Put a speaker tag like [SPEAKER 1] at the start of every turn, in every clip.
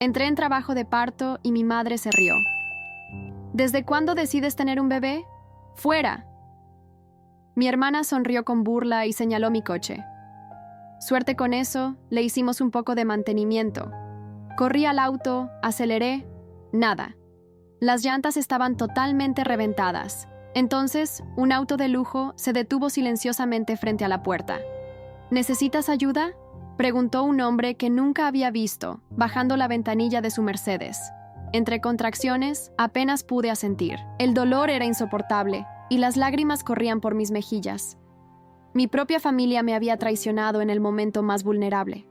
[SPEAKER 1] Entré en trabajo de parto y mi madre se rió. ¿Desde cuándo decides tener un bebé? ¡Fuera! Mi hermana sonrió con burla y señaló mi coche. Suerte con eso, le hicimos un poco de mantenimiento. Corrí al auto, aceleré, nada. Las llantas estaban totalmente reventadas. Entonces, un auto de lujo se detuvo silenciosamente frente a la puerta. ¿Necesitas ayuda?, preguntó un hombre que nunca había visto, bajando la ventanilla de su Mercedes. Entre contracciones, apenas pude asentir. El dolor era insoportable y las lágrimas corrían por mis mejillas. Mi propia familia me había traicionado en el momento más vulnerable.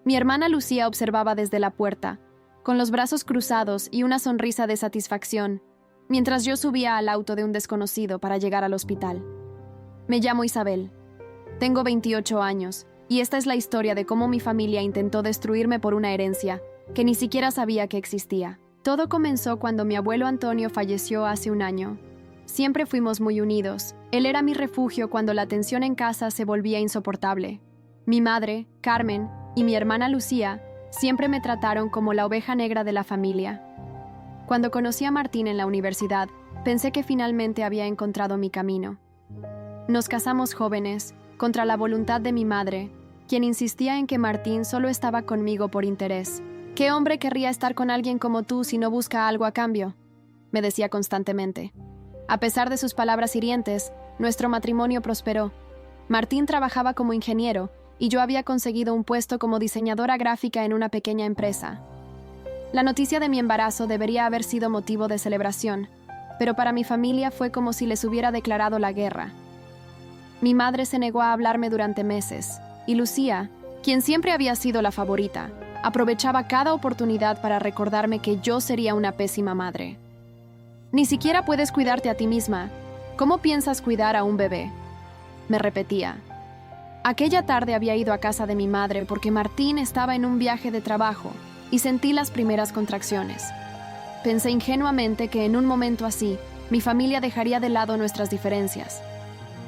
[SPEAKER 1] Mi hermana Lucía observaba desde la puerta, con los brazos cruzados y una sonrisa de satisfacción, mientras yo subía al auto de un desconocido para llegar al hospital. Me llamo Isabel. Tengo 28 años, y esta es la historia de cómo mi familia intentó destruirme por una herencia que ni siquiera sabía que existía. Todo comenzó cuando mi abuelo Antonio falleció hace un año. Siempre fuimos muy unidos. Él era mi refugio cuando la tensión en casa se volvía insoportable. Mi madre, Carmen, y mi hermana Lucía siempre me trataron como la oveja negra de la familia. Cuando conocí a Martín en la universidad, pensé que finalmente había encontrado mi camino. Nos casamos jóvenes, contra la voluntad de mi madre, quien insistía en que Martín solo estaba conmigo por interés. ¿Qué hombre querría estar con alguien como tú si no busca algo a cambio?, me decía constantemente. A pesar de sus palabras hirientes, nuestro matrimonio prosperó. Martín trabajaba como ingeniero y yo había conseguido un puesto como diseñadora gráfica en una pequeña empresa. La noticia de mi embarazo debería haber sido motivo de celebración, pero para mi familia fue como si les hubiera declarado la guerra. Mi madre se negó a hablarme durante meses, y Lucía, quien siempre había sido la favorita, aprovechaba cada oportunidad para recordarme que yo sería una pésima madre. Ni siquiera puedes cuidarte a ti misma. ¿Cómo piensas cuidar a un bebé?, me repetía. Aquella tarde había ido a casa de mi madre porque Martín estaba en un viaje de trabajo y sentí las primeras contracciones. Pensé ingenuamente que en un momento así, mi familia dejaría de lado nuestras diferencias.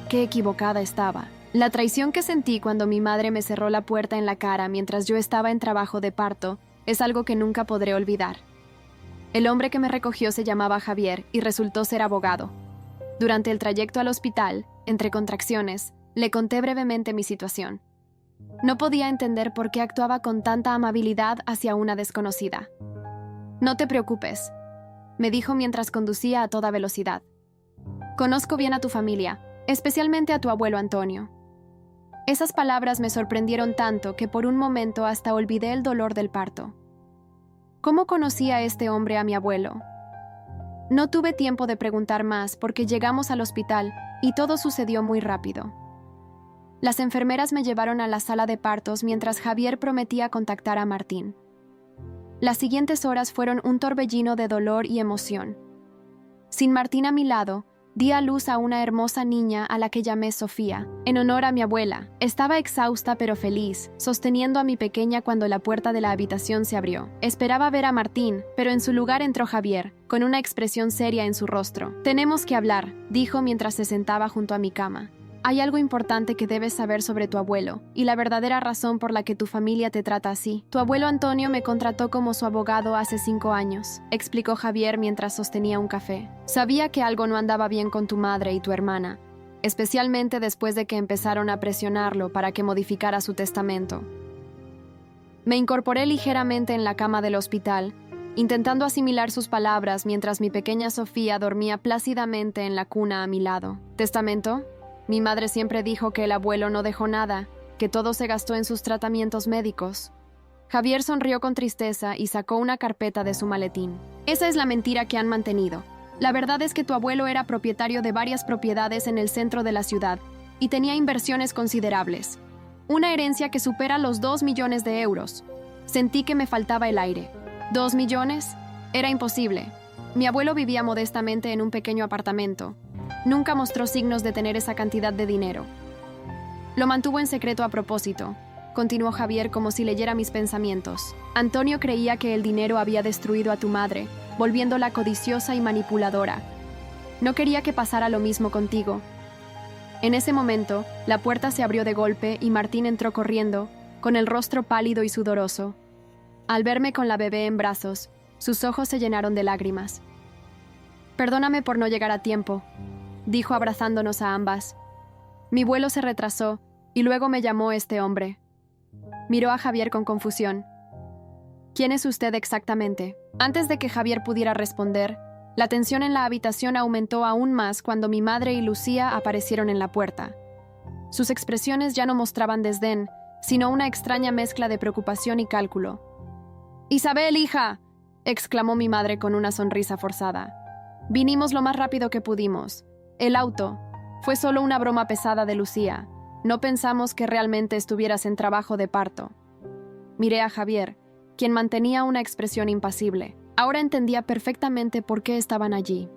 [SPEAKER 1] Qué equivocada estaba. La traición que sentí cuando mi madre me cerró la puerta en la cara mientras yo estaba en trabajo de parto es algo que nunca podré olvidar. El hombre que me recogió se llamaba Javier y resultó ser abogado. Durante el trayecto al hospital, entre contracciones, le conté brevemente mi situación. No podía entender por qué actuaba con tanta amabilidad hacia una desconocida. «No te preocupes», me dijo mientras conducía a toda velocidad. «Conozco bien a tu familia, especialmente a tu abuelo Antonio». Esas palabras me sorprendieron tanto que por un momento hasta olvidé el dolor del parto. ¿Cómo conocía este hombre a mi abuelo? No tuve tiempo de preguntar más porque llegamos al hospital y todo sucedió muy rápido. Las enfermeras me llevaron a la sala de partos mientras Javier prometía contactar a Martín. Las siguientes horas fueron un torbellino de dolor y emoción. Sin Martín a mi lado, di a luz a una hermosa niña a la que llamé Sofía, en honor a mi abuela. Estaba exhausta pero feliz, sosteniendo a mi pequeña cuando la puerta de la habitación se abrió. Esperaba ver a Martín, pero en su lugar entró Javier, con una expresión seria en su rostro. «Tenemos que hablar», dijo mientras se sentaba junto a mi cama. «Hay algo importante que debes saber sobre tu abuelo, y la verdadera razón por la que tu familia te trata así. Tu abuelo Antonio me contrató como su abogado hace 5 años», explicó Javier mientras sostenía un café. «Sabía que algo no andaba bien con tu madre y tu hermana, especialmente después de que empezaron a presionarlo para que modificara su testamento». Me incorporé ligeramente en la cama del hospital, intentando asimilar sus palabras mientras mi pequeña Sofía dormía plácidamente en la cuna a mi lado. «¿Testamento? Mi madre siempre dijo que el abuelo no dejó nada, que todo se gastó en sus tratamientos médicos». Javier sonrió con tristeza y sacó una carpeta de su maletín. «Esa es la mentira que han mantenido. La verdad es que tu abuelo era propietario de varias propiedades en el centro de la ciudad y tenía inversiones considerables. Una herencia que supera los 2 millones de euros. Sentí que me faltaba el aire. ¿2 millones? Era imposible. Mi abuelo vivía modestamente en un pequeño apartamento. Nunca mostró signos de tener esa cantidad de dinero. Lo mantuvo en secreto a propósito», continuó Javier como si leyera mis pensamientos. «Antonio creía que el dinero había destruido a tu madre, volviéndola codiciosa y manipuladora. No quería que pasara lo mismo contigo». En ese momento, la puerta se abrió de golpe y Martín entró corriendo, con el rostro pálido y sudoroso. Al verme con la bebé en brazos, sus ojos se llenaron de lágrimas. «Perdóname por no llegar a tiempo», dijo abrazándonos a ambas. «Mi vuelo se retrasó y luego me llamó este hombre». Miró a Javier con confusión. «¿Quién es usted exactamente?». Antes de que Javier pudiera responder, la tensión en la habitación aumentó aún más cuando mi madre y Lucía aparecieron en la puerta. Sus expresiones ya no mostraban desdén, sino una extraña mezcla de preocupación y cálculo. «Isabel, hija», exclamó mi madre con una sonrisa forzada. «Vinimos lo más rápido que pudimos. El auto fue solo una broma pesada de Lucía. No pensamos que realmente estuvieras en trabajo de parto». Miré a Javier, quien mantenía una expresión impasible. Ahora entendía perfectamente por qué estaban allí.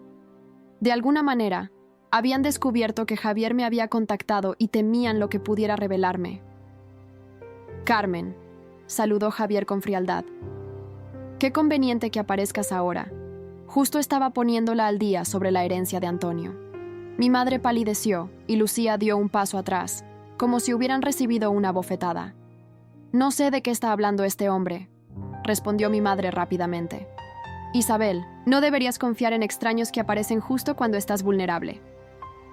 [SPEAKER 1] De alguna manera, habían descubierto que Javier me había contactado y temían lo que pudiera revelarme. «Carmen», saludó Javier con frialdad. «Qué conveniente que aparezcas ahora. Justo estaba poniéndola al día sobre la herencia de Antonio». Mi madre palideció y Lucía dio un paso atrás, como si hubieran recibido una bofetada. «No sé de qué está hablando este hombre», respondió mi madre rápidamente. «Isabel, no deberías confiar en extraños que aparecen justo cuando estás vulnerable».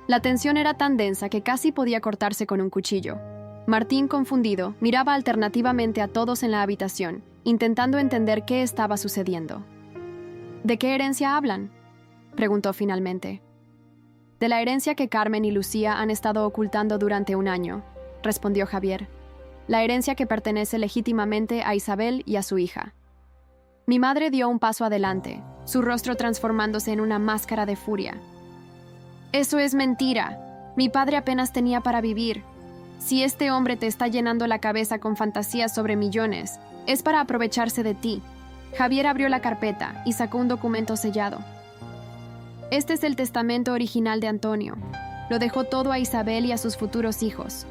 [SPEAKER 1] La tensión era tan densa que casi podía cortarse con un cuchillo. Martín, confundido, miraba alternativamente a todos en la habitación, intentando entender qué estaba sucediendo. «¿De qué herencia hablan?», preguntó finalmente. «De la herencia que Carmen y Lucía han estado ocultando durante un año», respondió Javier. «La herencia que pertenece legítimamente a Isabel y a su hija». Mi madre dio un paso adelante, su rostro transformándose en una máscara de furia. «Eso es mentira. Mi padre apenas tenía para vivir. Si este hombre te está llenando la cabeza con fantasías sobre millones, es para aprovecharse de ti». Javier abrió la carpeta y sacó un documento sellado. «Este es el testamento original de Antonio. Lo dejó todo a Isabel y a sus futuros hijos.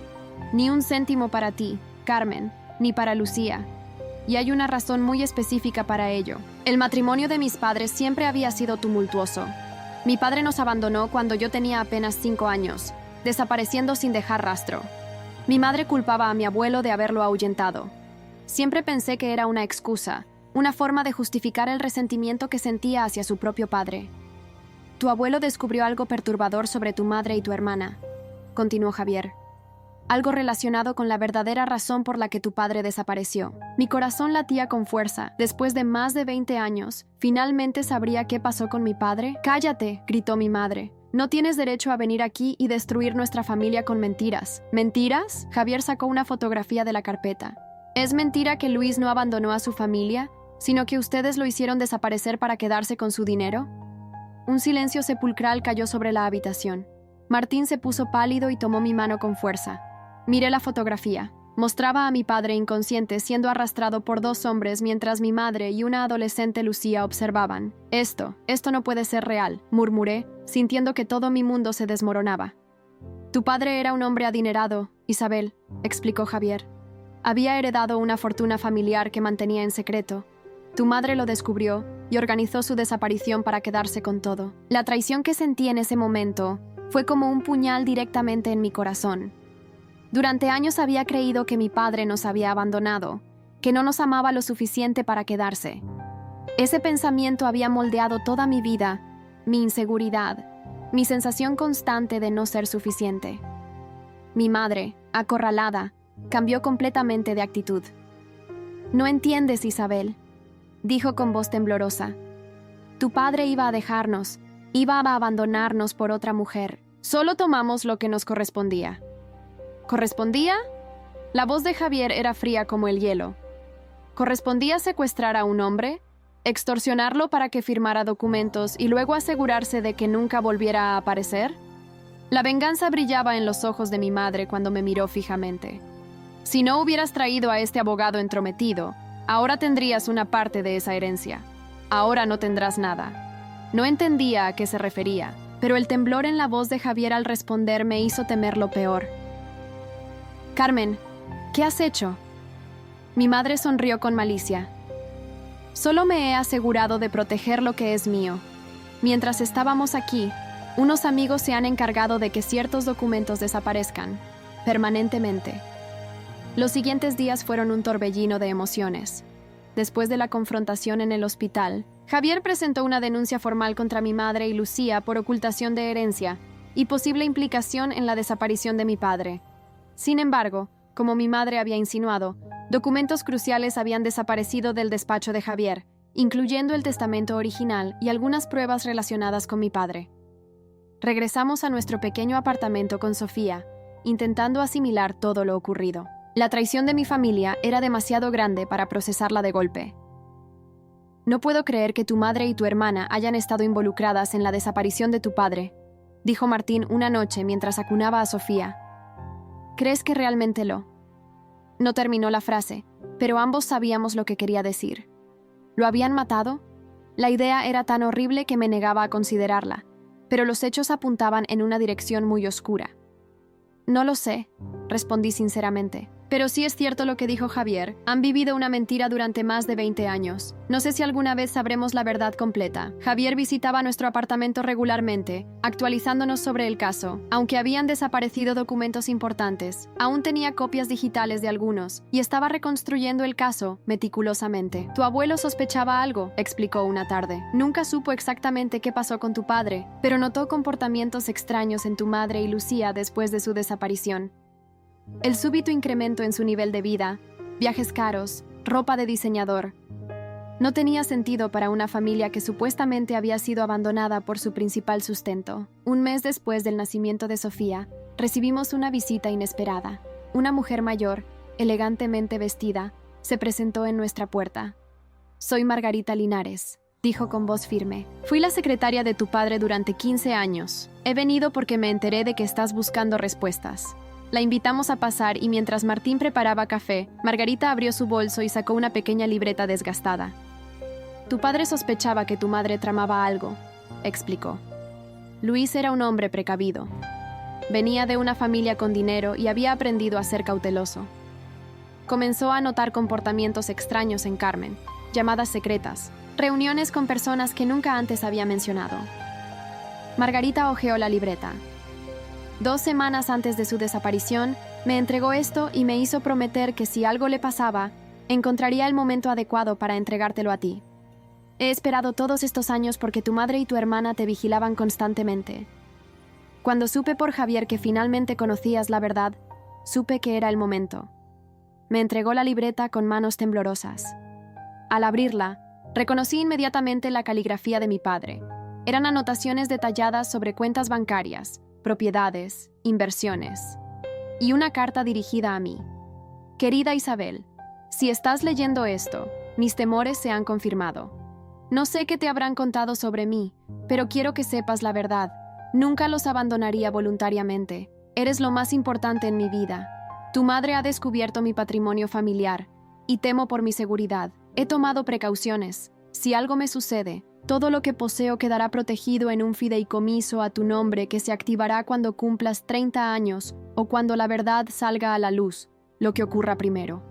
[SPEAKER 1] Ni un céntimo para ti, Carmen, ni para Lucía. Y hay una razón muy específica para ello. El matrimonio de mis padres siempre había sido tumultuoso. Mi padre nos abandonó cuando yo tenía apenas 5 años, desapareciendo sin dejar rastro. Mi madre culpaba a mi abuelo de haberlo ahuyentado. Siempre pensé que era una excusa, una forma de justificar el resentimiento que sentía hacia su propio padre. Tu abuelo descubrió algo perturbador sobre tu madre y tu hermana», continuó Javier. «Algo relacionado con la verdadera razón por la que tu padre desapareció». Mi corazón latía con fuerza. Después de más de 20 años, ¿finalmente sabría qué pasó con mi padre? «¡Cállate!», gritó mi madre. «No tienes derecho a venir aquí y destruir nuestra familia con mentiras». «¿Mentiras?», Javier sacó una fotografía de la carpeta. «¿Es mentira que Luis no abandonó a su familia, sino que ustedes lo hicieron desaparecer para quedarse con su dinero?» Un silencio sepulcral cayó sobre la habitación. Martín se puso pálido y tomó mi mano con fuerza. Miré la fotografía. Mostraba a mi padre inconsciente siendo arrastrado por 2 hombres mientras mi madre y una adolescente Lucía observaban. Esto no puede ser real», murmuré, sintiendo que todo mi mundo se desmoronaba. «Tu padre era un hombre adinerado, Isabel», explicó Javier. «Había heredado una fortuna familiar que mantenía en secreto. Tu madre lo descubrió y organizó su desaparición para quedarse con todo. La traición que sentí en ese momento fue como un puñal directamente en mi corazón. Durante años había creído que mi padre nos había abandonado, que no nos amaba lo suficiente para quedarse. Ese pensamiento había moldeado toda mi vida, mi inseguridad, mi sensación constante de no ser suficiente. Mi madre, acorralada, cambió completamente de actitud. «No entiendes, Isabel», dijo con voz temblorosa. «Tu padre iba a dejarnos, iba a abandonarnos por otra mujer. Solo tomamos lo que nos correspondía». ¿Correspondía? La voz de Javier era fría como el hielo. ¿Correspondía secuestrar a un hombre? ¿Extorsionarlo para que firmara documentos y luego asegurarse de que nunca volviera a aparecer? La venganza brillaba en los ojos de mi madre cuando me miró fijamente. «Si no hubieras traído a este abogado entrometido, ahora tendrías una parte de esa herencia. Ahora no tendrás nada». No entendía a qué se refería, pero el temblor en la voz de Javier al responder me hizo temer lo peor. «Carmen, ¿qué has hecho?». Mi madre sonrió con malicia. «Solo me he asegurado de proteger lo que es mío. Mientras estábamos aquí, unos amigos se han encargado de que ciertos documentos desaparezcan, permanentemente». Los siguientes días fueron un torbellino de emociones. después de la confrontación en el hospital, Javier presentó una denuncia formal contra mi madre y Lucía por ocultación de herencia y posible implicación en la desaparición de mi padre. Sin embargo, como mi madre había insinuado, documentos cruciales habían desaparecido del despacho de Javier, incluyendo el testamento original y algunas pruebas relacionadas con mi padre. Regresamos a nuestro pequeño apartamento con Sofía, intentando asimilar todo lo ocurrido. La traición de mi familia era demasiado grande para procesarla de golpe. No puedo creer que tu madre y tu hermana hayan estado involucradas en la desaparición de tu padre, dijo Martín una noche mientras acunaba a Sofía. ¿Crees que realmente lo? No terminó la frase, pero ambos sabíamos lo que quería decir. ¿Lo habían matado? La idea era tan horrible que me negaba a considerarla, pero los hechos apuntaban en una dirección muy oscura. No lo sé, respondí sinceramente. Pero sí es cierto lo que dijo Javier. Han vivido una mentira durante más de 20 años. No sé si alguna vez sabremos la verdad completa. Javier visitaba nuestro apartamento regularmente, actualizándonos sobre el caso. Aunque habían desaparecido documentos importantes, aún tenía copias digitales de algunos y estaba reconstruyendo el caso meticulosamente. Tu abuelo sospechaba algo, explicó una tarde. Nunca supo exactamente qué pasó con tu padre, pero notó comportamientos extraños en tu madre y Lucía después de su desaparición. El súbito incremento en su nivel de vida, viajes caros, ropa de diseñador. No tenía sentido para una familia que supuestamente había sido abandonada por su principal sustento. Un mes después del nacimiento de Sofía, recibimos una visita inesperada. Una mujer mayor, elegantemente vestida, se presentó en nuestra puerta. «Soy Margarita Linares», dijo con voz firme. «Fui la secretaria de tu padre durante 15 años. He venido porque me enteré de que estás buscando respuestas». La invitamos a pasar y mientras Martín preparaba café, Margarita abrió su bolso y sacó una pequeña libreta desgastada. «Tu padre sospechaba que tu madre tramaba algo», explicó. Luis era un hombre precavido. Venía de una familia con dinero y había aprendido a ser cauteloso. Comenzó a notar comportamientos extraños en Carmen, llamadas secretas, reuniones con personas que nunca antes había mencionado. Margarita hojeó la libreta. 2 semanas antes de su desaparición, me entregó esto y me hizo prometer que si algo le pasaba, encontraría el momento adecuado para entregártelo a ti. He esperado todos estos años porque tu madre y tu hermana te vigilaban constantemente. Cuando supe por Javier que finalmente conocías la verdad, supe que era el momento. Me entregó la libreta con manos temblorosas. Al abrirla, reconocí inmediatamente la caligrafía de mi padre. Eran anotaciones detalladas sobre cuentas bancarias, propiedades, inversiones, y una carta dirigida a mí. Querida Isabel, si estás leyendo esto, mis temores se han confirmado. No sé qué te habrán contado sobre mí, pero quiero que sepas la verdad. Nunca los abandonaría voluntariamente. Eres lo más importante en mi vida. Tu madre ha descubierto mi patrimonio familiar, y temo por mi seguridad. He tomado precauciones. Si algo me sucede, todo lo que poseo quedará protegido en un fideicomiso a tu nombre que se activará cuando cumplas 30 años o cuando la verdad salga a la luz, lo que ocurra primero.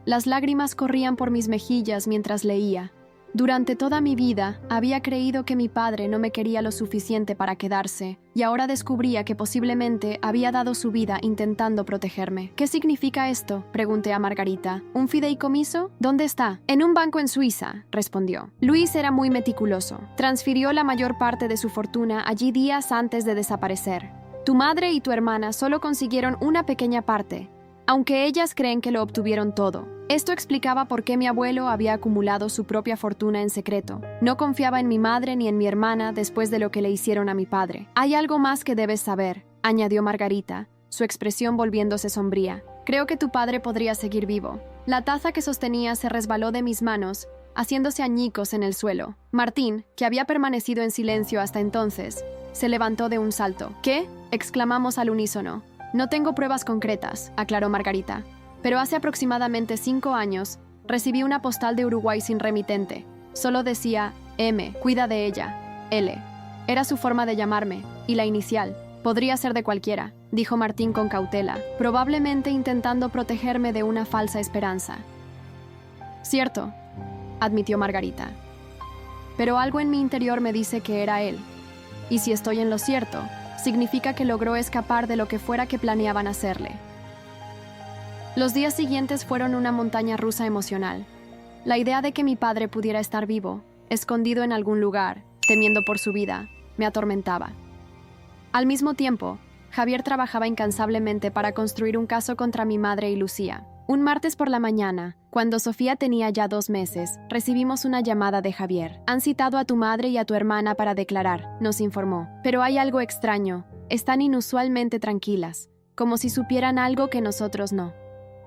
[SPEAKER 1] Las lágrimas corrían por mis mejillas mientras leía. Durante toda mi vida había creído que mi padre no me quería lo suficiente para quedarse, y ahora descubría que posiblemente había dado su vida intentando protegerme. ¿Qué significa esto?, pregunté a Margarita. ¿Un fideicomiso? ¿Dónde está? En un banco en Suiza, respondió. Luis era muy meticuloso. Transfirió la mayor parte de su fortuna allí días antes de desaparecer. Tu madre y tu hermana solo consiguieron una pequeña parte, aunque ellas creen que lo obtuvieron todo. Esto explicaba por qué mi abuelo había acumulado su propia fortuna en secreto. No confiaba en mi madre ni en mi hermana después de lo que le hicieron a mi padre. Hay algo más que debes saber, añadió Margarita, su expresión volviéndose sombría. Creo que tu padre podría seguir vivo. La taza que sostenía se resbaló de mis manos, haciéndose añicos en el suelo. Martín, que había permanecido en silencio hasta entonces, se levantó de un salto. ¿Qué?, exclamamos al unísono. No tengo pruebas concretas, aclaró Margarita. Pero hace aproximadamente 5 años, recibí una postal de Uruguay sin remitente. Solo decía M, cuida de ella. L. Era su forma de llamarme, y la inicial. Podría ser de cualquiera, dijo Martín con cautela, probablemente intentando protegerme de una falsa esperanza. Cierto, admitió Margarita. Pero algo en mi interior me dice que era él. Y si estoy en lo cierto, significa que logró escapar de lo que fuera que planeaban hacerle. Los días siguientes fueron una montaña rusa emocional. La idea de que mi padre pudiera estar vivo, escondido en algún lugar, temiendo por su vida, me atormentaba. Al mismo tiempo, Javier trabajaba incansablemente para construir un caso contra mi madre y Lucía. Un martes por la mañana, cuando Sofía tenía ya 2 meses, recibimos una llamada de Javier. Han citado a tu madre y a tu hermana para declarar, nos informó. Pero hay algo extraño. Están inusualmente tranquilas, como si supieran algo que nosotros no.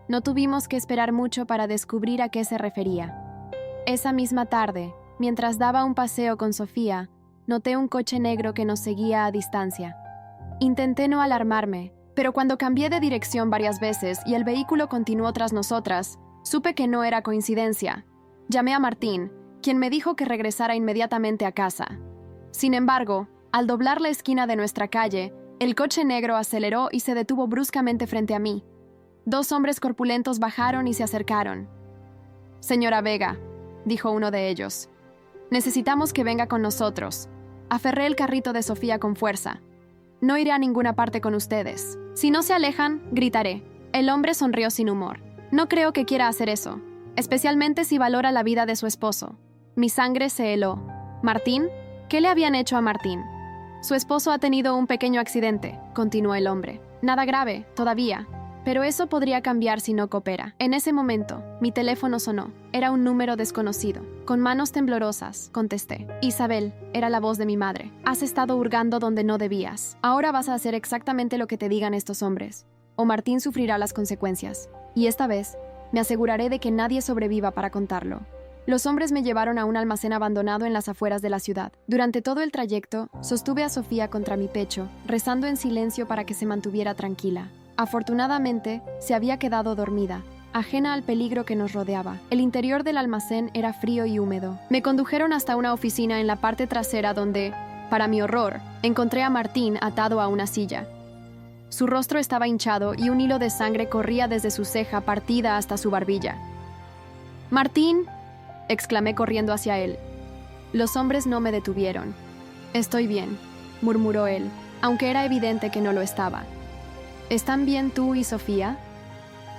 [SPEAKER 1] No tuvimos que esperar mucho para descubrir a qué se refería. Esa misma tarde, mientras daba un paseo con Sofía, noté un coche negro que nos seguía a distancia. Intenté no alarmarme, pero cuando cambié de dirección varias veces y el vehículo continuó tras nosotras, supe que no era coincidencia. Llamé a Martín, quien me dijo que regresara inmediatamente a casa. Sin embargo, al doblar la esquina de nuestra calle, el coche negro aceleró y se detuvo bruscamente frente a mí. 2 hombres corpulentos bajaron y se acercaron. «Señora Vega», dijo uno de ellos, «necesitamos que venga con nosotros». Aferré el carrito de Sofía con fuerza. «No iré a ninguna parte con ustedes. Si no se alejan, gritaré». El hombre sonrió sin humor. «No creo que quiera hacer eso, especialmente si valora la vida de su esposo». Mi sangre se heló. «¿Martín? ¿Qué le habían hecho a Martín?» «Su esposo ha tenido un pequeño accidente», continuó el hombre. «Nada grave, todavía. Pero eso podría cambiar si no coopera». En ese momento, mi teléfono sonó. Era un número desconocido. Con manos temblorosas, contesté. «Isabel», era la voz de mi madre. «Has estado hurgando donde no debías. Ahora vas a hacer exactamente lo que te digan estos hombres, o Martín sufrirá las consecuencias. Y esta vez, me aseguraré de que nadie sobreviva para contarlo». Los hombres me llevaron a un almacén abandonado en las afueras de la ciudad. Durante todo el trayecto, sostuve a Sofía contra mi pecho, rezando en silencio para que se mantuviera tranquila. Afortunadamente, se había quedado dormida, ajena al peligro que nos rodeaba. El interior del almacén era frío y húmedo. Me condujeron hasta una oficina en la parte trasera donde, para mi horror, encontré a Martín atado a una silla. Su rostro estaba hinchado y un hilo de sangre corría desde su ceja partida hasta su barbilla. «¡Martín!», exclamé corriendo hacia él. Los hombres no me detuvieron. «Estoy bien», murmuró él, aunque era evidente que no lo estaba. «¿Están bien tú y Sofía?».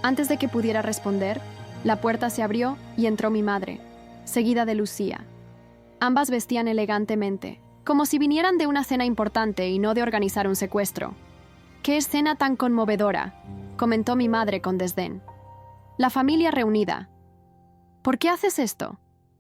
[SPEAKER 1] Antes de que pudiera responder, la puerta se abrió y entró mi madre, seguida de Lucía. Ambas vestían elegantemente, como si vinieran de una cena importante y no de organizar un secuestro. «¡Qué escena tan conmovedora!», comentó mi madre con desdén. «La familia reunida». «¿Por qué haces esto?»,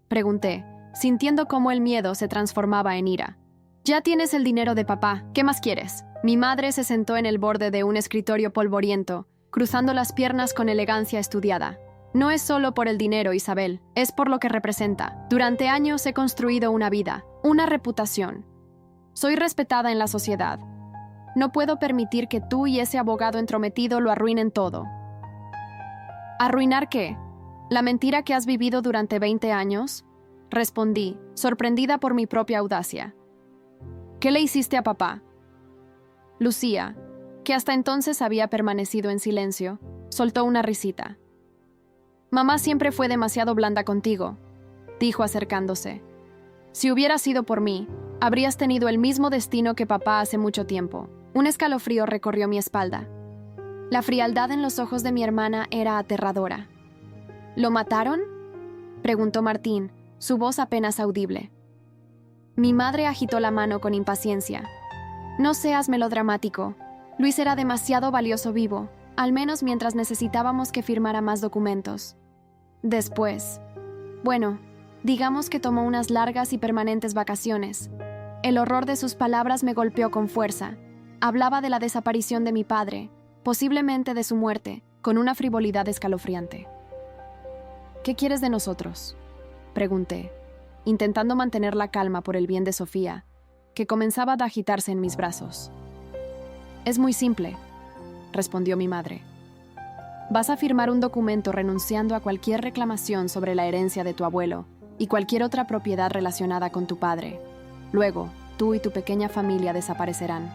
[SPEAKER 1] pregunté, sintiendo cómo el miedo se transformaba en ira. «Ya tienes el dinero de papá, ¿qué más quieres?». Mi madre se sentó en el borde de un escritorio polvoriento, cruzando las piernas con elegancia estudiada. «No es solo por el dinero, Isabel, es por lo que representa. Durante años he construido una vida, una reputación. Soy respetada en la sociedad. No puedo permitir que tú y ese abogado entrometido lo arruinen todo». «¿Arruinar qué? ¿La mentira que has vivido durante 20 años?» Respondí, sorprendida por mi propia audacia. «¿Qué le hiciste a papá?». Lucía, que hasta entonces había permanecido en silencio, soltó una risita. «Mamá siempre fue demasiado blanda contigo», dijo acercándose. «Si hubiera sido por mí, habrías tenido el mismo destino que papá hace mucho tiempo». Un escalofrío recorrió mi espalda. La frialdad en los ojos de mi hermana era aterradora. «¿Lo mataron?», preguntó Martín, su voz apenas audible. Mi madre agitó la mano con impaciencia. «No seas melodramático. Luis era demasiado valioso vivo, al menos mientras necesitábamos que firmara más documentos. Después, bueno, digamos que tomó unas largas y permanentes vacaciones. El horror de sus palabras me golpeó con fuerza. Hablaba de la desaparición de mi padre, posiblemente de su muerte, con una frivolidad escalofriante. «¿Qué quieres de nosotros?», pregunté, intentando mantener la calma por el bien de Sofía, que comenzaba a agitarse en mis brazos. «Es muy simple», respondió mi madre. «Vas a firmar un documento renunciando a cualquier reclamación sobre la herencia de tu abuelo y cualquier otra propiedad relacionada con tu padre. Luego, tú y tu pequeña familia desaparecerán.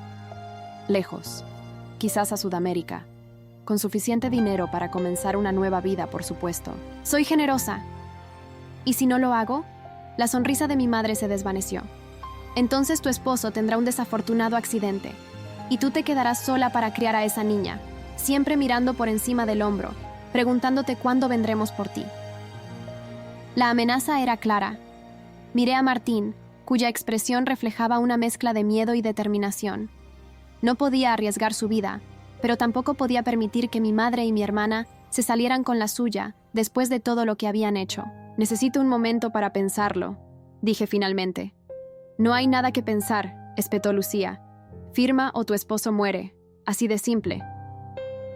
[SPEAKER 1] Lejos, quizás a Sudamérica, con suficiente dinero para comenzar una nueva vida, por supuesto». «Soy generosa». «¿Y si no lo hago?». La sonrisa de mi madre se desvaneció. «Entonces tu esposo tendrá un desafortunado accidente, y tú te quedarás sola para criar a esa niña, siempre mirando por encima del hombro, preguntándote cuándo vendremos por ti». La amenaza era clara. Miré a Martín, cuya expresión reflejaba una mezcla de miedo y determinación. No podía arriesgar su vida, pero tampoco podía permitir que mi madre y mi hermana se salieran con la suya después de todo lo que habían hecho. «Necesito un momento para pensarlo», dije finalmente. «No hay nada que pensar», espetó Lucía. «Firma o tu esposo muere. Así de simple».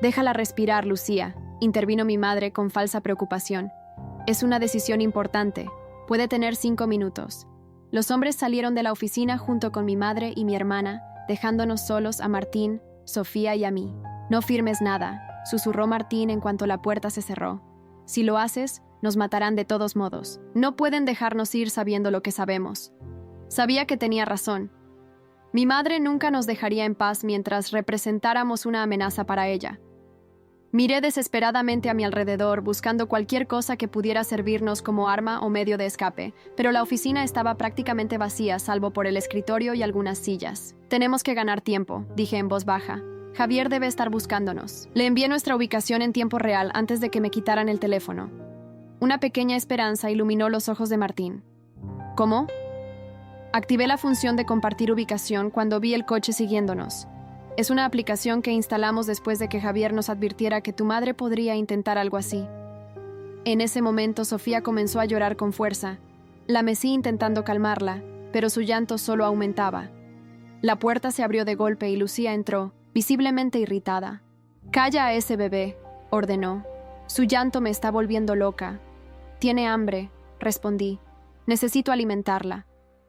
[SPEAKER 1] «Déjala respirar, Lucía», intervino mi madre con falsa preocupación. «Es una decisión importante. Puede tener 5 minutos». Los hombres salieron de la oficina junto con mi madre y mi hermana, dejándonos solos a Martín, Sofía y a mí. «No firmes nada», susurró Martín en cuanto la puerta se cerró. «Si lo haces, nos matarán de todos modos. No pueden dejarnos ir sabiendo lo que sabemos». Sabía que tenía razón. Mi madre nunca nos dejaría en paz mientras representáramos una amenaza para ella. Miré desesperadamente a mi alrededor buscando cualquier cosa que pudiera servirnos como arma o medio de escape, pero la oficina estaba prácticamente vacía salvo por el escritorio y algunas sillas. «Tenemos que ganar tiempo», dije en voz baja. «Javier debe estar buscándonos». Le envié nuestra ubicación en tiempo real antes de que me quitaran el teléfono. Una pequeña esperanza iluminó los ojos de Martín. «¿Cómo?» Activé la función de compartir ubicación cuando vi el coche siguiéndonos. Es una aplicación que instalamos después de que Javier nos advirtiera que tu madre podría intentar algo así. En ese momento Sofía comenzó a llorar con fuerza. La mecí intentando calmarla, pero su llanto solo aumentaba. La puerta se abrió de golpe y Lucía entró, visiblemente irritada. «Calla a ese bebé», ordenó. «Su llanto me está volviendo loca». «Tiene hambre», respondí. «Necesito alimentarla».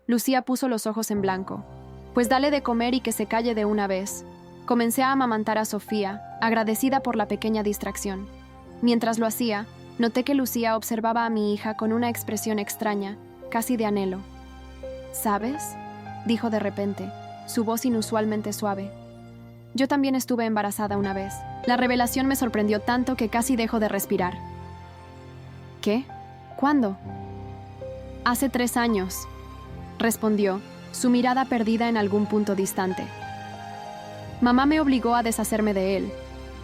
[SPEAKER 1] Lucía puso los ojos en blanco. «Pues dale de comer y que se calle de una vez». Comencé a amamantar a Sofía, agradecida por la pequeña distracción. Mientras lo hacía, noté que Lucía observaba a mi hija con una expresión extraña, casi de anhelo. «¿Sabes?», dijo de repente, su voz inusualmente suave. «Yo también estuve embarazada una vez». La revelación me sorprendió tanto que casi dejó de respirar. «¿Qué? ¿Cuándo?» «Hace 3 años», respondió, su mirada perdida en algún punto distante. «Mamá me obligó a deshacerme de él.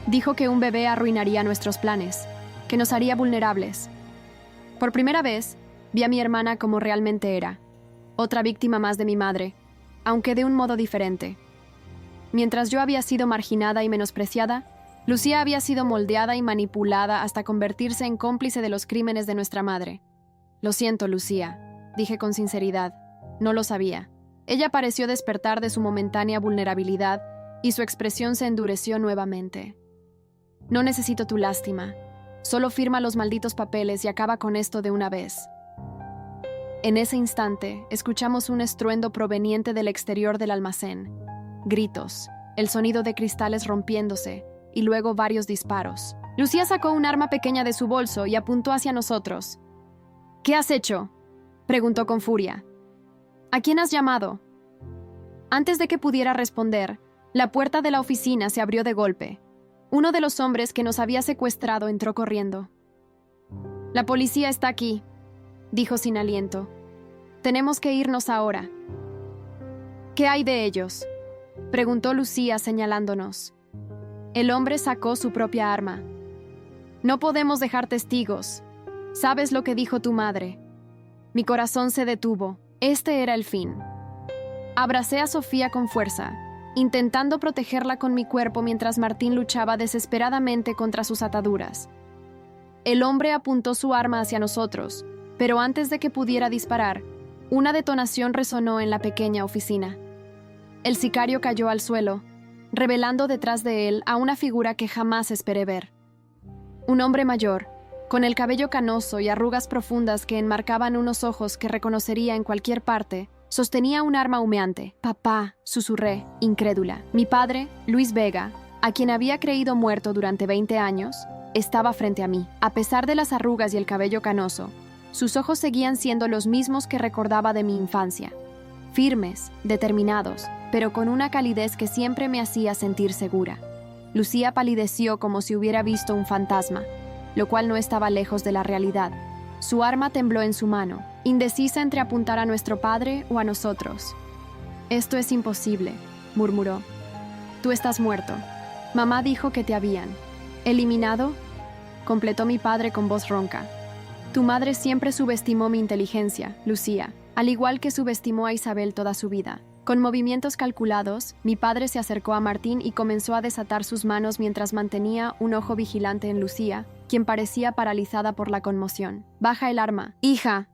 [SPEAKER 1] Dijo que un bebé arruinaría nuestros planes, que nos haría vulnerables. Por primera vez, vi a mi hermana como realmente era, otra víctima más de mi madre, aunque de un modo diferente. Mientras yo había sido marginada y menospreciada, Lucía había sido moldeada y manipulada hasta convertirse en cómplice de los crímenes de nuestra madre. «Lo siento, Lucía», dije con sinceridad. «No lo sabía». Ella pareció despertar de su momentánea vulnerabilidad y su expresión se endureció nuevamente. «No necesito tu lástima. Solo firma los malditos papeles y acaba con esto de una vez». En ese instante, escuchamos un estruendo proveniente del exterior del almacén. Gritos, el sonido de cristales rompiéndose y luego varios disparos. Lucía sacó un arma pequeña de su bolso y apuntó hacia nosotros. «¿Qué has hecho?», preguntó con furia. «¿A quién has llamado?». Antes de que pudiera responder, la puerta de la oficina se abrió de golpe. Uno de los hombres que nos había secuestrado entró corriendo. «La policía está aquí», dijo sin aliento. «Tenemos que irnos ahora». «¿Qué hay de ellos?», preguntó Lucía señalándonos. El hombre sacó su propia arma. «No podemos dejar testigos. Sabes lo que dijo tu madre». Mi corazón se detuvo. Este era el fin. Abracé a Sofía con fuerza, intentando protegerla con mi cuerpo mientras Martín luchaba desesperadamente contra sus ataduras. El hombre apuntó su arma hacia nosotros, pero antes de que pudiera disparar, una detonación resonó en la pequeña oficina. El sicario cayó al suelo, revelando detrás de él a una figura que jamás esperé ver. Un hombre mayor, con el cabello canoso y arrugas profundas que enmarcaban unos ojos que reconocería en cualquier parte, sostenía un arma humeante. «Papá», susurré, incrédula. Mi padre, Luis Vega, a quien había creído muerto durante 20 años, estaba frente a mí. A pesar de las arrugas y el cabello canoso, sus ojos seguían siendo los mismos que recordaba de mi infancia. Firmes, determinados, pero con una calidez que siempre me hacía sentir segura. Lucía palideció como si hubiera visto un fantasma, lo cual no estaba lejos de la realidad. Su arma tembló en su mano, indecisa entre apuntar a nuestro padre o a nosotros. «Esto es imposible», murmuró. «Tú estás muerto. Mamá dijo que te habían eliminado», completó mi padre con voz ronca. Tu madre siempre subestimó mi inteligencia, Lucía, al igual que subestimó a Isabel toda su vida. Con movimientos calculados, mi padre se acercó a Martín y comenzó a desatar sus manos mientras mantenía un ojo vigilante en Lucía, quien parecía paralizada por la conmoción. «Baja el arma. Hija»,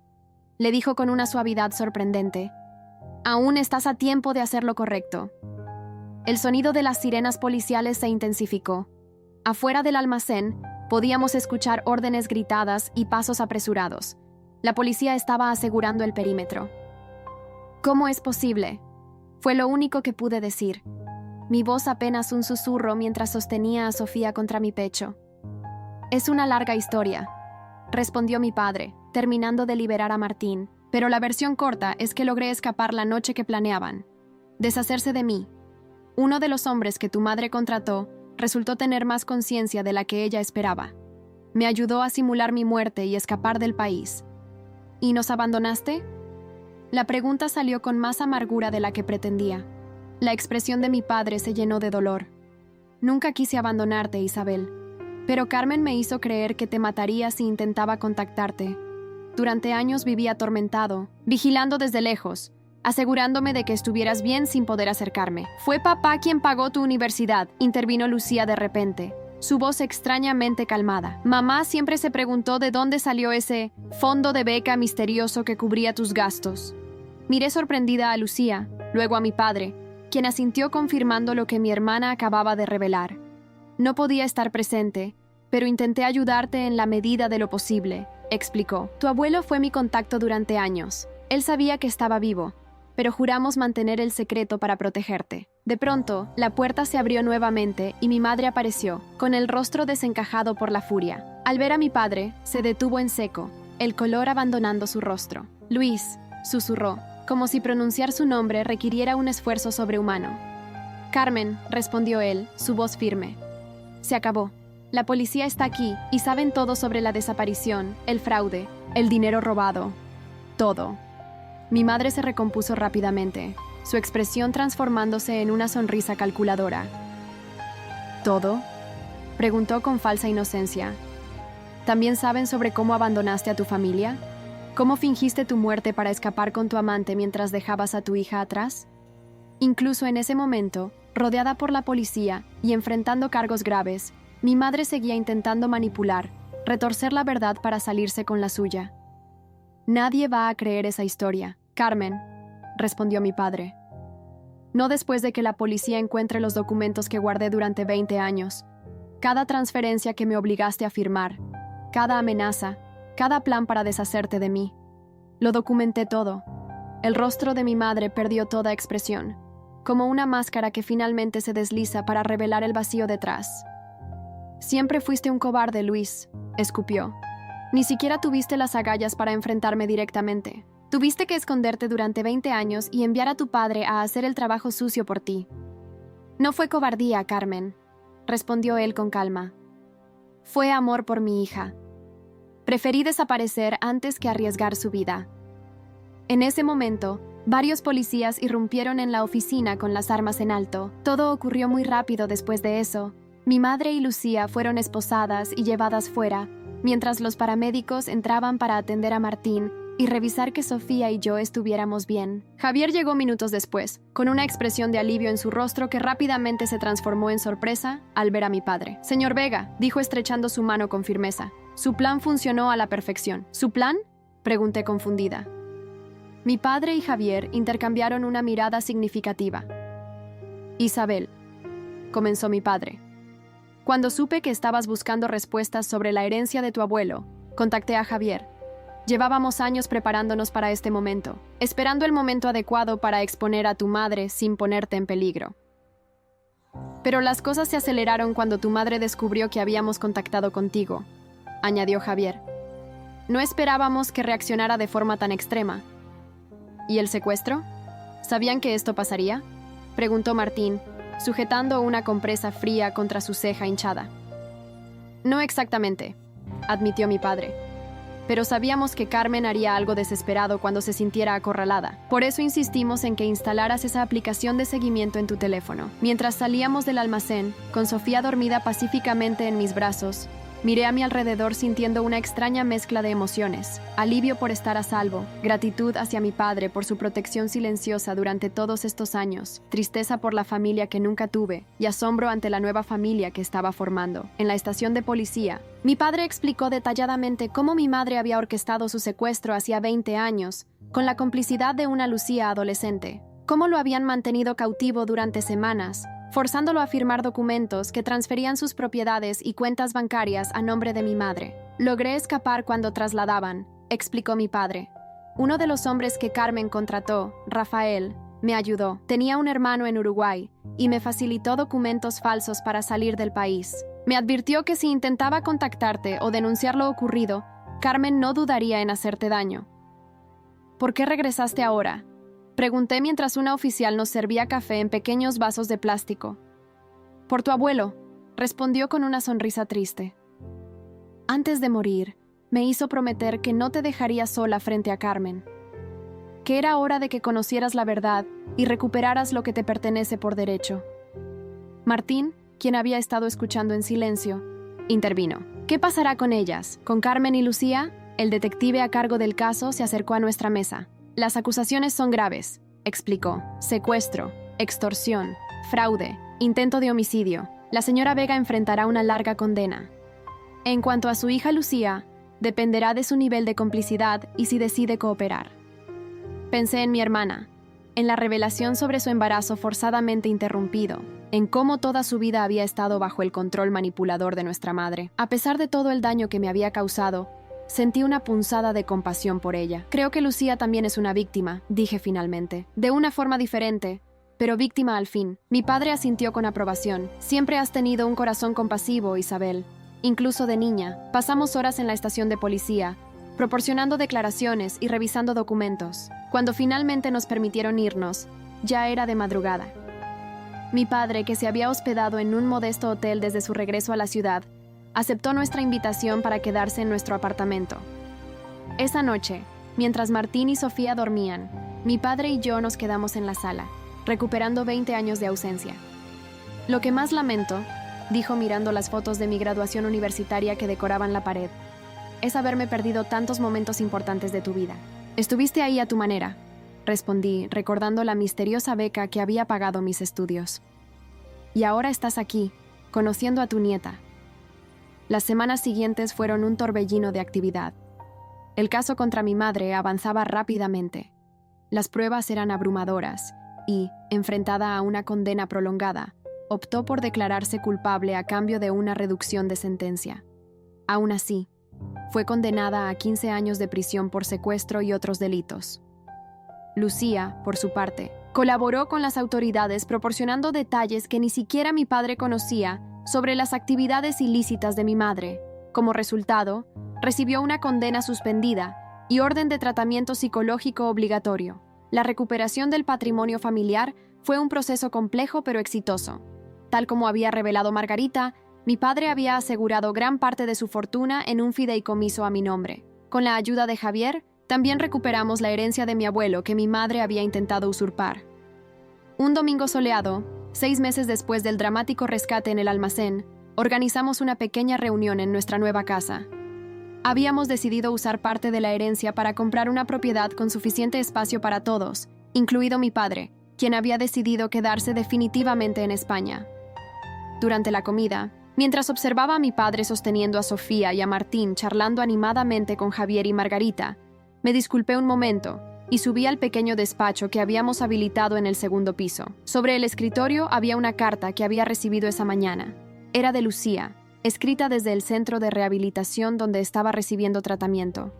[SPEAKER 1] le dijo con una suavidad sorprendente. «Aún estás a tiempo de hacer lo correcto». El sonido de las sirenas policiales se intensificó. Afuera del almacén, podíamos escuchar órdenes gritadas y pasos apresurados. La policía estaba asegurando el perímetro. «¿Cómo es posible?», fue lo único que pude decir. Mi voz apenas un susurro mientras sostenía a Sofía contra mi pecho. «Es una larga historia», respondió mi padre, terminando de liberar a Martín, pero la versión corta es que logré escapar la noche que planeaban. Deshacerse de mí. Uno de los hombres que tu madre contrató resultó tener más conciencia de la que ella esperaba. Me ayudó a simular mi muerte y escapar del país. ¿Y nos abandonaste?». La pregunta salió con más amargura de la que pretendía. La expresión de mi padre se llenó de dolor. «Nunca quise abandonarte, Isabel. Pero Carmen me hizo creer que te mataría si intentaba contactarte. Durante años viví atormentado, vigilando desde lejos, asegurándome de que estuvieras bien sin poder acercarme. Fue papá quien pagó tu universidad», intervino Lucía de repente, su voz extrañamente calmada. «Mamá siempre se preguntó de dónde salió ese fondo de beca misterioso que cubría tus gastos». Miré sorprendida a Lucía, luego a mi padre, quien asintió confirmando lo que mi hermana acababa de revelar. «No podía estar presente, pero intenté ayudarte en la medida de lo posible», explicó. «Tu abuelo fue mi contacto durante años. Él sabía que estaba vivo, pero juramos mantener el secreto para protegerte». De pronto, la puerta se abrió nuevamente y mi madre apareció, con el rostro desencajado por la furia. Al ver a mi padre, se detuvo en seco, el color abandonando su rostro. «Luis», susurró, como si pronunciar su nombre requiriera un esfuerzo sobrehumano. «Carmen», respondió él, su voz firme. «Se acabó. La policía está aquí y saben todo sobre la desaparición, el fraude, el dinero robado. Todo». Mi madre se recompuso rápidamente, su expresión transformándose en una sonrisa calculadora. «¿Todo?», preguntó con falsa inocencia. «¿También saben sobre cómo abandonaste a tu familia? ¿Cómo fingiste tu muerte para escapar con tu amante mientras dejabas a tu hija atrás?». Incluso en ese momento, rodeada por la policía y enfrentando cargos graves, mi madre seguía intentando manipular, retorcer la verdad para salirse con la suya. «Nadie va a creer esa historia, Carmen», respondió mi padre. «No después de que la policía encuentre los documentos que guardé durante 20 años. Cada transferencia que me obligaste a firmar, cada amenaza, cada plan para deshacerte de mí. Lo documenté todo». El rostro de mi madre perdió toda expresión, como una máscara que finalmente se desliza para revelar el vacío detrás. «Siempre fuiste un cobarde, Luis», escupió. «Ni siquiera tuviste las agallas para enfrentarme directamente. Tuviste que esconderte durante 20 años y enviar a tu padre a hacer el trabajo sucio por ti». «No fue cobardía, Carmen», respondió él con calma. «Fue amor por mi hija. Preferí desaparecer antes que arriesgar su vida». En ese momento, varios policías irrumpieron en la oficina con las armas en alto. Todo ocurrió muy rápido después de eso. Mi madre y Lucía fueron esposadas y llevadas fuera, mientras los paramédicos entraban para atender a Martín y revisar que Sofía y yo estuviéramos bien. Javier llegó minutos después, con una expresión de alivio en su rostro que rápidamente se transformó en sorpresa al ver a mi padre. «Señor Vega», dijo estrechando su mano con firmeza. «Su plan funcionó a la perfección». «¿Su plan?», pregunté confundida. Mi padre y Javier intercambiaron una mirada significativa. «Isabel», comenzó mi padre. «Cuando supe que estabas buscando respuestas sobre la herencia de tu abuelo, contacté a Javier. Llevábamos años preparándonos para este momento, esperando el momento adecuado para exponer a tu madre sin ponerte en peligro. Pero las cosas se aceleraron cuando tu madre descubrió que habíamos contactado contigo», añadió Javier. «No esperábamos que reaccionara de forma tan extrema». «¿Y el secuestro? ¿Sabían que esto pasaría?», preguntó Martín, sujetando una compresa fría contra su ceja hinchada. «No exactamente», admitió mi padre. «Pero sabíamos que Carmen haría algo desesperado cuando se sintiera acorralada. Por eso insistimos en que instalaras esa aplicación de seguimiento en tu teléfono». Mientras salíamos del almacén, con Sofía dormida pacíficamente en mis brazos, Miré a mi alrededor sintiendo una extraña mezcla de emociones: alivio por estar a salvo, gratitud hacia mi padre por su protección silenciosa durante todos estos años, tristeza por la familia que nunca tuve y asombro ante la nueva familia que estaba formando. En la estación de policía, mi padre explicó detalladamente cómo mi madre había orquestado su secuestro hacía 20 años, con la complicidad de una Lucía adolescente, cómo lo habían mantenido cautivo durante semanas, forzándolo a firmar documentos que transferían sus propiedades y cuentas bancarias a nombre de mi madre. Logré escapar cuando trasladaban, explicó mi padre. Uno de los hombres que Carmen contrató, Rafael, me ayudó. Tenía un hermano en Uruguay y me facilitó documentos falsos para salir del país. Me advirtió que si intentaba contactarte o denunciar lo ocurrido, Carmen no dudaría en hacerte daño. ¿Por qué regresaste ahora?, pregunté mientras una oficial nos servía café en pequeños vasos de plástico. «Por tu abuelo», respondió con una sonrisa triste. Antes de morir, me hizo prometer que no te dejaría sola frente a Carmen, que era hora de que conocieras la verdad y recuperaras lo que te pertenece por derecho. Martín, quien había estado escuchando en silencio, intervino. «¿Qué pasará con ellas? ¿Con Carmen y Lucía?». El detective a cargo del caso se acercó a nuestra mesa. «Las acusaciones son graves», explicó. «Secuestro, extorsión, fraude, intento de homicidio. La señora Vega enfrentará una larga condena. En cuanto a su hija Lucía, dependerá de su nivel de complicidad y si decide cooperar». Pensé en mi hermana, en la revelación sobre su embarazo forzadamente interrumpido, en cómo toda su vida había estado bajo el control manipulador de nuestra madre. A pesar de todo el daño que me había causado, sentí una punzada de compasión por ella. «Creo que Lucía también es una víctima», dije finalmente. «De una forma diferente, pero víctima al fin». Mi padre asintió con aprobación. «Siempre has tenido un corazón compasivo, Isabel. Incluso de niña. Pasamos horas en la estación de policía, proporcionando declaraciones y revisando documentos. Cuando finalmente nos permitieron irnos, ya era de madrugada. Mi padre, que se había hospedado en un modesto hotel desde su regreso a la ciudad, aceptó nuestra invitación para quedarse en nuestro apartamento. Esa noche, mientras Martín y Sofía dormían, mi padre y yo nos quedamos en la sala, recuperando 20 años de ausencia. «Lo que más lamento», dijo mirando las fotos de mi graduación universitaria que decoraban la pared, «es haberme perdido tantos momentos importantes de tu vida». «Estuviste ahí a tu manera», respondí, recordando la misteriosa beca que había pagado mis estudios. «Y ahora estás aquí, conociendo a tu nieta». Las semanas siguientes fueron un torbellino de actividad. El caso contra mi madre avanzaba rápidamente. Las pruebas eran abrumadoras y, enfrentada a una condena prolongada, optó por declararse culpable a cambio de una reducción de sentencia. Aún así, fue condenada a 15 años de prisión por secuestro y otros delitos. Lucía, por su parte, colaboró con las autoridades proporcionando detalles que ni siquiera mi padre conocía sobre las actividades ilícitas de mi madre. Como resultado, recibió una condena suspendida y orden de tratamiento psicológico obligatorio. La recuperación del patrimonio familiar fue un proceso complejo pero exitoso. Tal como había revelado Margarita, mi padre había asegurado gran parte de su fortuna en un fideicomiso a mi nombre. Con la ayuda de Javier, también recuperamos la herencia de mi abuelo que mi madre había intentado usurpar. Un domingo soleado, 6 meses después del dramático rescate en el almacén, organizamos una pequeña reunión en nuestra nueva casa. Habíamos decidido usar parte de la herencia para comprar una propiedad con suficiente espacio para todos, incluido mi padre, quien había decidido quedarse definitivamente en España. Durante la comida, mientras observaba a mi padre sosteniendo a Sofía y a Martín charlando animadamente con Javier y Margarita, me disculpé un momento y subí al pequeño despacho que habíamos habilitado en el segundo piso. Sobre el escritorio había una carta que había recibido esa mañana. Era de Lucía, escrita desde el centro de rehabilitación donde estaba recibiendo tratamiento.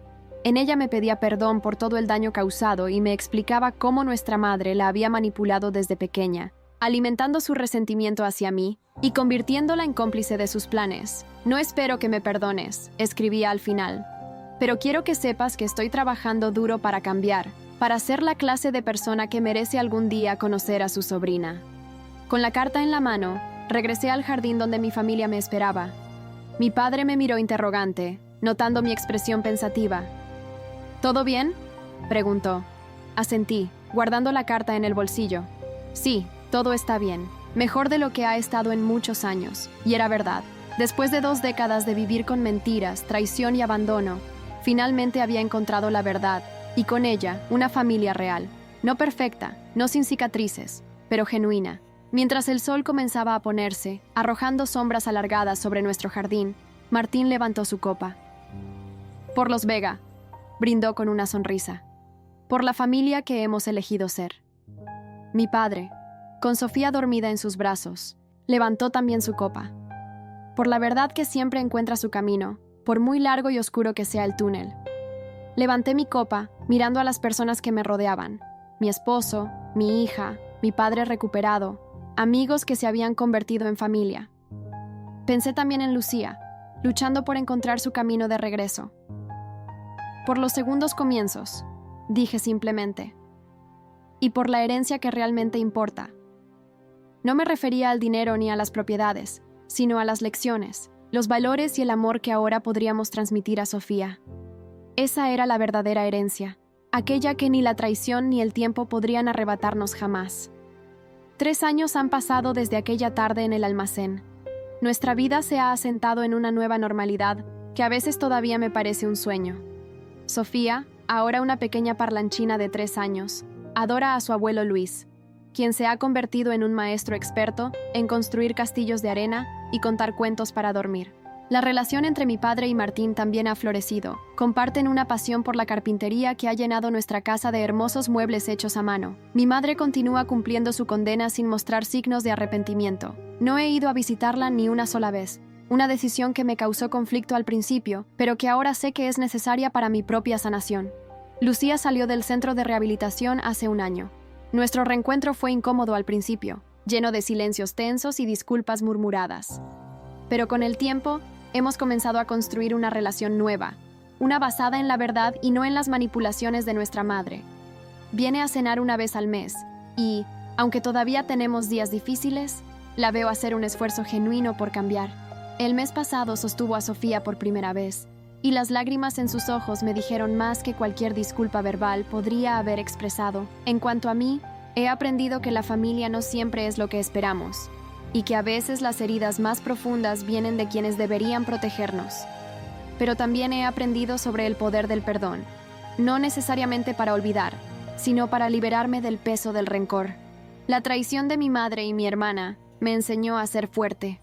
[SPEAKER 1] En ella me pedía perdón por todo el daño causado y me explicaba cómo nuestra madre la había manipulado desde pequeña, alimentando su resentimiento hacia mí y convirtiéndola en cómplice de sus planes. «No espero que me perdones», escribía al final, «pero quiero que sepas que estoy trabajando duro para cambiar, para ser la clase de persona que merece algún día conocer a su sobrina». Con la carta en la mano, regresé al jardín donde mi familia me esperaba. Mi padre me miró interrogante, notando mi expresión pensativa. «¿Todo bien?», preguntó. Asentí, guardando la carta en el bolsillo. «Sí, todo está bien. Mejor de lo que ha estado en muchos años». Y era verdad. Después de 2 décadas de vivir con mentiras, traición y abandono, finalmente había encontrado la verdad, y con ella, una familia real. No perfecta, no sin cicatrices, pero genuina. Mientras el sol comenzaba a ponerse, arrojando sombras alargadas sobre nuestro jardín, Martín levantó su copa. Por los Vega, brindó con una sonrisa. Por la familia que hemos elegido ser. Mi padre, con Sofía dormida en sus brazos, levantó también su copa. Por la verdad que siempre encuentra su camino, por muy largo y oscuro que sea el túnel. Levanté mi copa, mirando a las personas que me rodeaban. Mi esposo, mi hija, mi padre recuperado, amigos que se habían convertido en familia. Pensé también en Lucía, luchando por encontrar su camino de regreso. Por los segundos comienzos, dije simplemente. Y por la herencia que realmente importa. No me refería al dinero ni a las propiedades, sino a las lecciones, los valores y el amor que ahora podríamos transmitir a Sofía. Esa era la verdadera herencia, aquella que ni la traición ni el tiempo podrían arrebatarnos jamás. 3 años han pasado desde aquella tarde en el almacén. Nuestra vida se ha asentado en una nueva normalidad que a veces todavía me parece un sueño. Sofía, ahora una pequeña parlanchina de 3 años, adora a su abuelo Luis, quien se ha convertido en un maestro experto en construir castillos de arena y contar cuentos para dormir. La relación entre mi padre y Martín también ha florecido. Comparten una pasión por la carpintería que ha llenado nuestra casa de hermosos muebles hechos a mano. Mi madre continúa cumpliendo su condena sin mostrar signos de arrepentimiento. No he ido a visitarla ni una sola vez. Una decisión que me causó conflicto al principio, pero que ahora sé que es necesaria para mi propia sanación. Lucía salió del centro de rehabilitación hace 1 año. Nuestro reencuentro fue incómodo al principio, lleno de silencios tensos y disculpas murmuradas. Pero con el tiempo, hemos comenzado a construir una relación nueva, una basada en la verdad y no en las manipulaciones de nuestra madre. Viene a cenar 1 vez al mes y, aunque todavía tenemos días difíciles, la veo hacer un esfuerzo genuino por cambiar. El mes pasado sostuvo a Sofía por primera vez, y las lágrimas en sus ojos me dijeron más que cualquier disculpa verbal podría haber expresado. En cuanto a mí, he aprendido que la familia no siempre es lo que esperamos, y que a veces las heridas más profundas vienen de quienes deberían protegernos. Pero también he aprendido sobre el poder del perdón, no necesariamente para olvidar, sino para liberarme del peso del rencor. La traición de mi madre y mi hermana me enseñó a ser fuerte.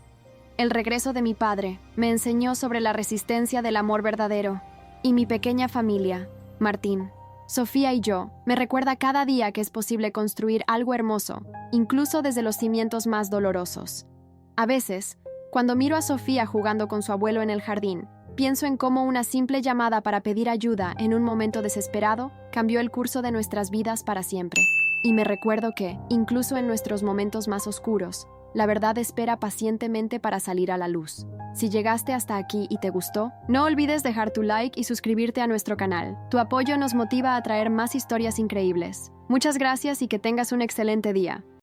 [SPEAKER 1] El regreso de mi padre me enseñó sobre la resistencia del amor verdadero. Y mi pequeña familia, Martín, Sofía y yo, me recuerda cada día que es posible construir algo hermoso, incluso desde los cimientos más dolorosos. A veces, cuando miro a Sofía jugando con su abuelo en el jardín, pienso en cómo una simple llamada para pedir ayuda en un momento desesperado cambió el curso de nuestras vidas para siempre. Y me recuerdo que, incluso en nuestros momentos más oscuros, la verdad espera pacientemente para salir a la luz. Si llegaste hasta aquí y te gustó, no olvides dejar tu like y suscribirte a nuestro canal. Tu apoyo nos motiva a traer más historias increíbles. Muchas gracias y que tengas un excelente día.